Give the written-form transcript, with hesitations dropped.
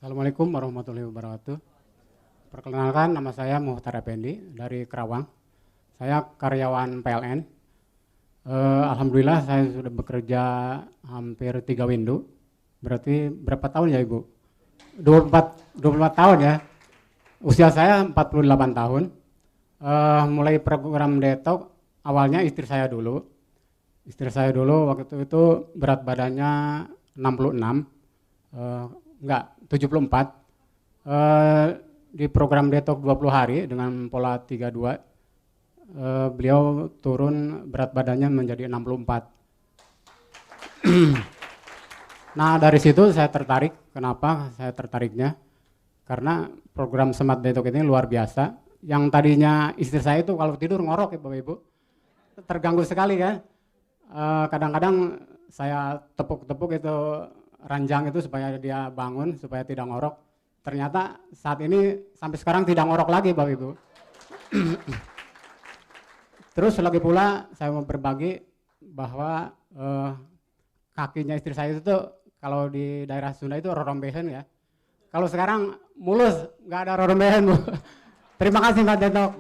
Assalamualaikum warahmatullahi wabarakatuh. Perkenalkan, nama saya Muhtar Effendi dari Kerawang. Saya karyawan PLN. Alhamdulillah saya sudah bekerja hampir 3 window. Berarti berapa tahun ya Ibu? 24 tahun ya. Usia saya 48 tahun. Mulai program detox awalnya istri saya dulu. Istri saya dulu waktu itu berat badannya 66. Enggak, 74. Di program detox 20 hari dengan pola 32, beliau turun berat badannya menjadi 64. Nah, dari situ saya tertarik. Kenapa saya tertariknya? Karena program Smart Detox ini luar biasa. Yang tadinya istri saya itu kalau tidur ngorok ya Bapak Ibu. Terganggu sekali kan. Kadang-kadang saya tepuk-tepuk itu ranjang itu supaya dia bangun, supaya tidak ngorok. Ternyata saat ini sampai sekarang tidak ngorok lagi Bapak Ibu. Terus lagi pula saya mau berbagi bahwa kakinya istri saya itu kalau di daerah Sunda itu rorombehen ya. Kalau sekarang mulus, nggak ada rorombehen Bu. Terima kasih Mbak Detok.